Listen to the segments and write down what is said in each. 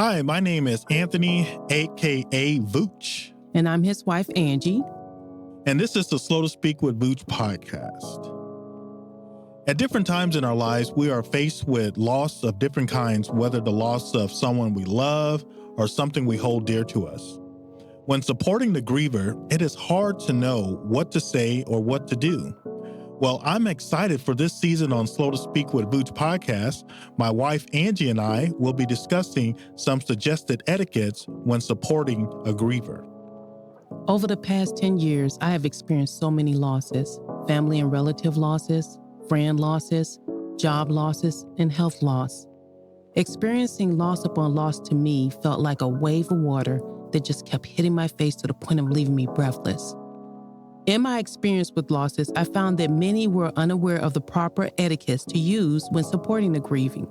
Hi, my name is Anthony, aka Vooch. And I'm his wife, Angie. And this is the Slow to Speak with Vooch podcast. At different times in our lives, we are faced with loss of different kinds, whether the loss of someone we love or something we hold dear to us. When supporting the griever, it is hard to know what to say or what to do. Well, I'm excited for this season on Slow to Speak with Vooch podcast. My wife, Angie, and I will be discussing some suggested etiquettes when supporting a griever. Over the past 10 years, I have experienced so many losses, family and relative losses, friend losses, job losses, and health loss. Experiencing loss upon loss to me felt like a wave of water that just kept hitting my face to the point of leaving me breathless. In my experience with losses, I found that many were unaware of the proper etiquettes to use when supporting the grieving.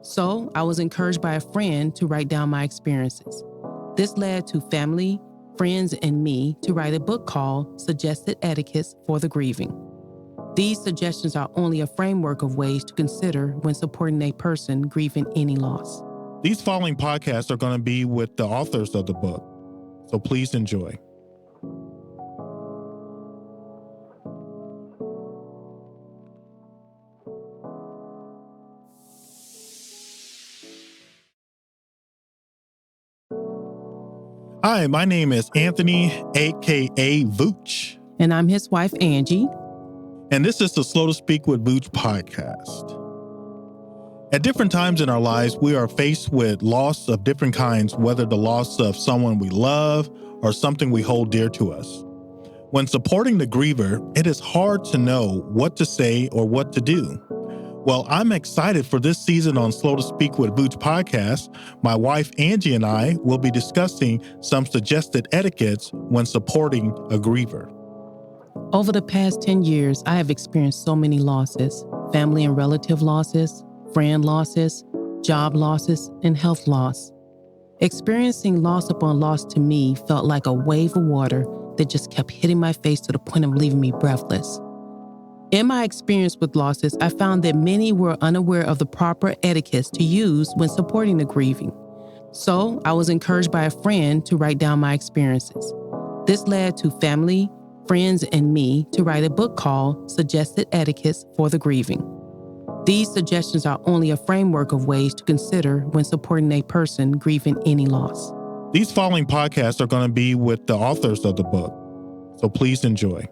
So I was encouraged by a friend to write down my experiences. This led to family, friends, and me to write a book called Suggested Etiquettes for the Grieving. These suggestions are only a framework of ways to consider when supporting a person grieving any loss. These following podcasts are going to be with the authors of the book, so please enjoy. Hi, my name is Anthony, aka Vooch. And I'm his wife, Angie. And this is the Slow to Speak with Vooch podcast. At different times in our lives, we are faced with loss of different kinds, whether the loss of someone we love or something we hold dear to us. When supporting the griever, it is hard to know what to say or what to do. Well, I'm excited for this season on Slow to Speak with Vooch podcast. My wife, Angie, and I will be discussing some suggested etiquettes when supporting a griever. Over the past 10 years, I have experienced so many losses, family and relative losses, friend losses, job losses, and health loss. Experiencing loss upon loss to me felt like a wave of water that just kept hitting my face to the point of leaving me breathless. In my experience with losses, I found that many were unaware of the proper etiquettes to use when supporting the grieving. So I was encouraged by a friend to write down my experiences. This led to family, friends, and me to write a book called Suggested Etiquettes for the Grieving. These suggestions are only a framework of ways to consider when supporting a person grieving any loss. These following podcasts are going to be with the authors of the book, so please enjoy.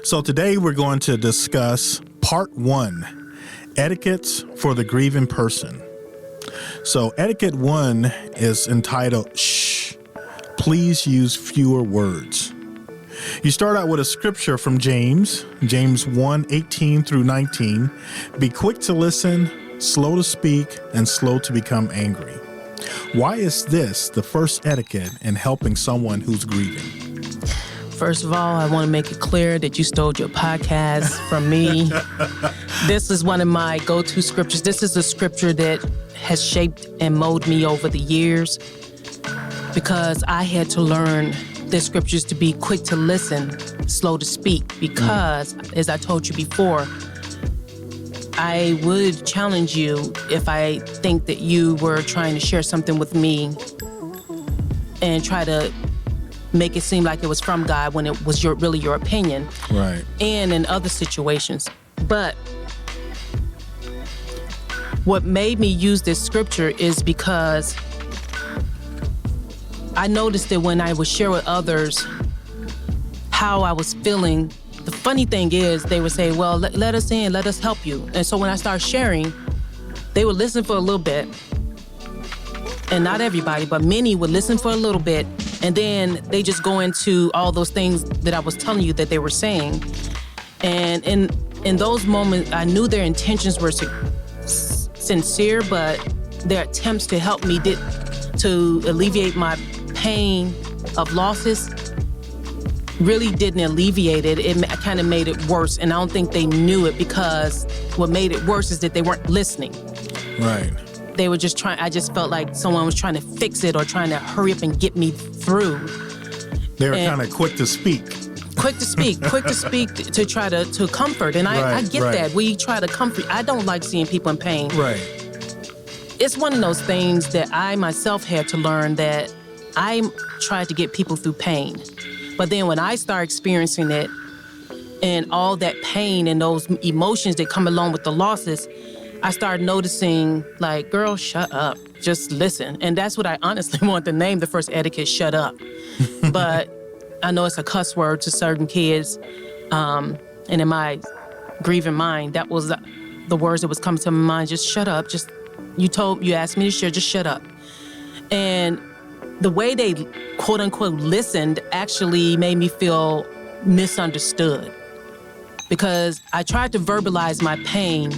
So today we're going to discuss part 1, etiquettes for the grieving person. So etiquette 1 is entitled, Shh, please use fewer words. You start out with a scripture from James 1:18 through 19. Be quick to listen, slow to speak, and slow to become angry. Why is this the first etiquette in helping someone who's grieving? First of all, I want to make it clear that you stole your podcast from me. This is one of my go-to scriptures. This is a scripture that has shaped and molded me over the years because I had to learn the scriptures to be quick to listen, slow to speak, because, as I told you before, I would challenge you if I think that you were trying to share something with me and try to make it seem like it was from God when it was really your opinion. Right. And in other situations. But what made me use this scripture is because I noticed that when I would share with others how I was feeling, the funny thing is they would say, well, let us in, let us help you. And so when I started sharing, they would listen for a little bit. And not everybody, but many would listen for a little bit. And then they just go into all those things that I was telling you that they were saying. And in those moments, I knew their intentions were sincere, but their attempts to help me to alleviate my pain of losses really didn't alleviate it. It kind of made it worse. And I don't think they knew it because what made it worse is that they weren't listening. Right. they were just trying, I just felt like someone was trying to fix it or trying to hurry up and get me through. They were kind of quick to speak. Quick to speak to try to comfort. And I get that. We try to comfort. I don't like seeing people in pain. Right. It's one of those things that I myself had to learn, that I tried to get people through pain. But then when I start experiencing it and all that pain and those emotions that come along with the losses, I started noticing, like, girl, shut up. Just listen. And that's what I honestly want to name the first etiquette, shut up. But I know it's a cuss word to certain kids. And in my grieving mind, that was the words that was coming to my mind. Just shut up. Just, you asked me to share, just shut up. And the way they, quote unquote, listened actually made me feel misunderstood. Because I tried to verbalize my pain,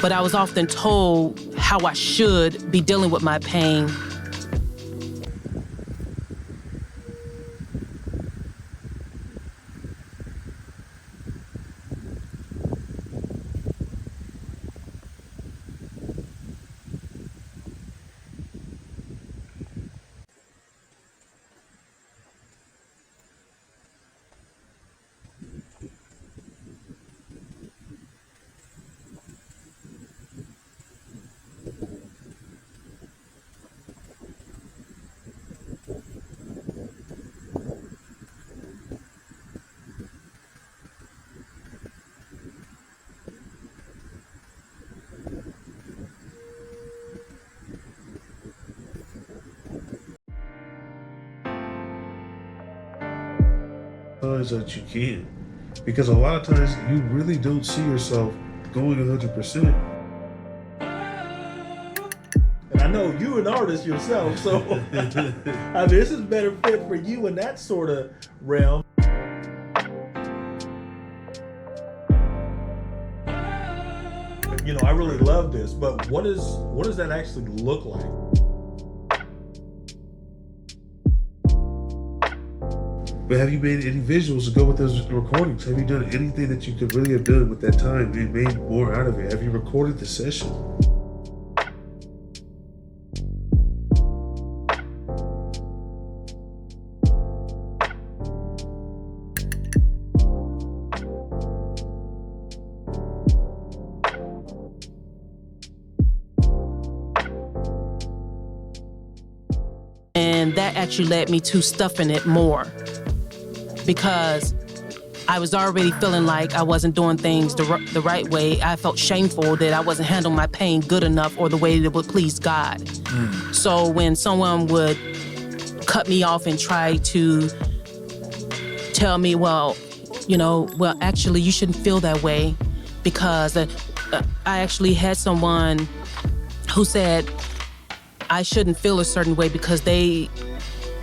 but I was often told how I should be dealing with my pain. That you can, because a lot of times you really don't see yourself going 100%. And I know you're an artist yourself, so I mean, this is better fit for you in that sort of realm. You know, I really love this, but what does that actually look like? But have you made any visuals to go with those recordings? Have you done anything that you could really have done with that time and made more out of it? Have you recorded the session? And that actually led me to stuffing it more, because I was already feeling like I wasn't doing things the right way. I felt shameful that I wasn't handling my pain good enough or the way that would please God. So when someone would cut me off and try to tell me, well, actually you shouldn't feel that way, because I actually had someone who said I shouldn't feel a certain way because they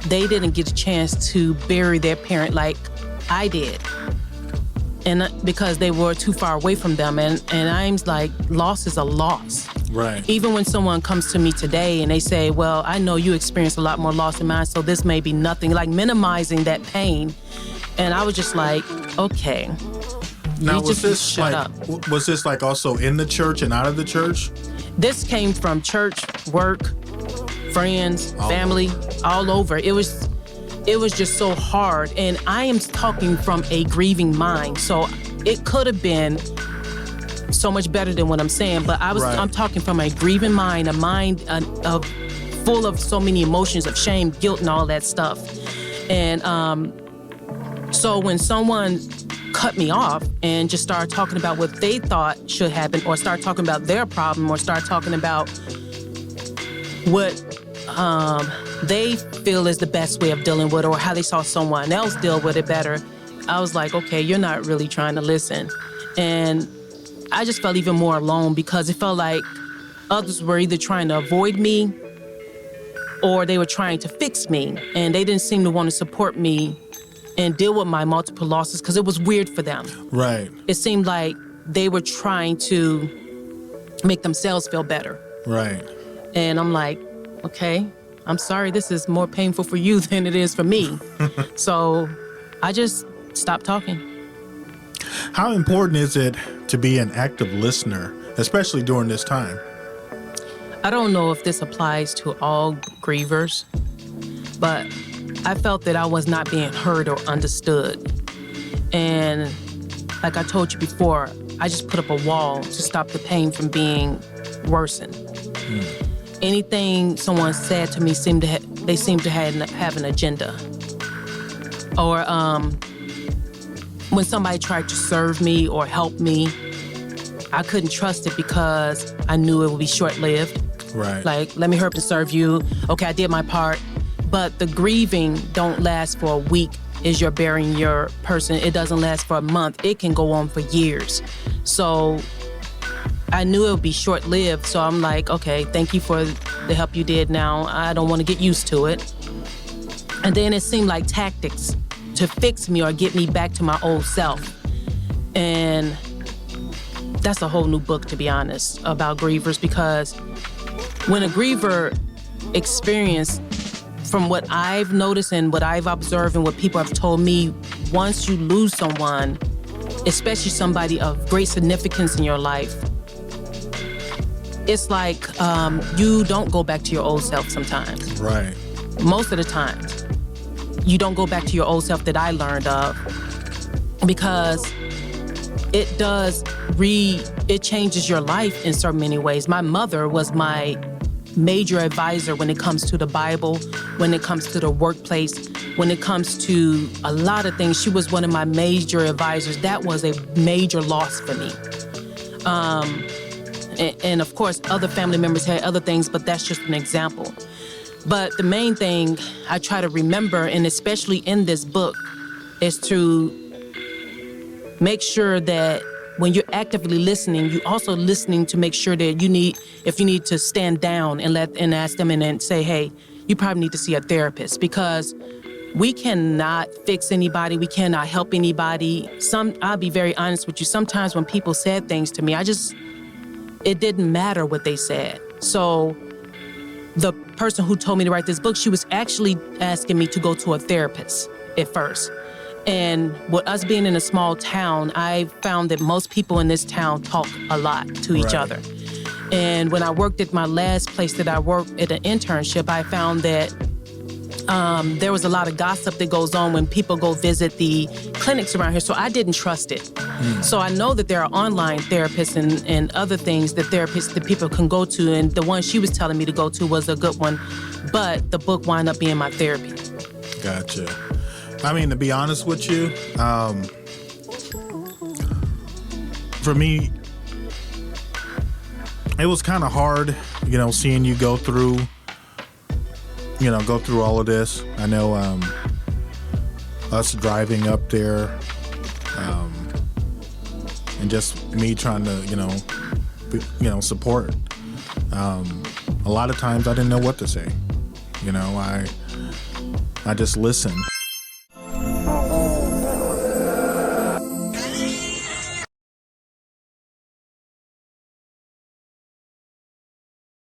didn't get a chance to bury their parent like I did. And because they were too far away from them. And I'm like, loss is a loss. Right. Even when someone comes to me today and they say, well, I know you experienced a lot more loss than mine, so this may be nothing, like minimizing that pain. And I was just like, okay. Now, was this like also in the church and out of the church? This came from church, work, friends, family, all over. It was just so hard. And I am talking from a grieving mind. So it could have been so much better than what I'm saying. But I'm talking from a grieving mind, a mind of full of so many emotions of shame, guilt, and all that stuff. And so when someone cut me off and just started talking about what they thought should happen, or start talking about their problem, or start talking about what they feel is the best way of dealing with it, or how they saw someone else deal with it better, I was like, okay, you're not really trying to listen. And I just felt even more alone, because it felt like others were either trying to avoid me or they were trying to fix me, and they didn't seem to want to support me and deal with my multiple losses, because it was weird for them. Right. It seemed like they were trying to make themselves feel better. Right. And I'm like, okay, I'm sorry, this is more painful for you than it is for me. So I just stopped talking. How important is it to be an active listener, especially during this time? I don't know if this applies to all grievers, but I felt that I was not being heard or understood. And like I told you before, I just put up a wall to stop the pain from being worsened. Anything someone said to me they seemed to have an agenda. Or when somebody tried to serve me or help me, I couldn't trust it because I knew it would be short-lived. Right. Like, let me hurry up and serve you. Okay, I did my part. But the grieving don't last for a week as you're burying your person. It doesn't last for a month. It can go on for years. So I knew it would be short-lived. So I'm like, okay, thank you for the help you did now. I don't want to get used to it. And then it seemed like tactics to fix me or get me back to my old self. And that's a whole new book, to be honest, about grievers, because when a griever experience, from what I've noticed and what I've observed and what people have told me, once you lose someone, especially somebody of great significance in your life, it's like you don't go back to your old self sometimes. Right. Most of the time, you don't go back to your old self that I learned of, because it changes your life in so many ways. My mother was my major advisor when it comes to the Bible, when it comes to the workplace, when it comes to a lot of things. She was one of my major advisors. That was a major loss for me. And of course, other family members had other things, but that's just an example. But the main thing I try to remember, and especially in this book, is to make sure that when you're actively listening, you're also listening to make sure that if you need to stand down and ask them and then say, hey, you probably need to see a therapist, because we cannot fix anybody. We cannot help anybody. I'll be very honest with you. Sometimes when people said things to me, it didn't matter what they said. So the person who told me to write this book, she was actually asking me to go to a therapist at first. And with us being in a small town, I found that most people in this town talk a lot to each other. And when I worked at my last place that I worked at an internship, I found that there was a lot of gossip that goes on when people go visit the clinics around here. So I didn't trust it. So I know that there are online therapists and other things that people can go to. And the one she was telling me to go to was a good one. But the book wound up being my therapy. Gotcha. I mean, to be honest with you, for me, it was kind of hard, seeing you go through all of this. I know us driving up there and just me trying to, support. A lot of times I didn't know what to say. I just listened.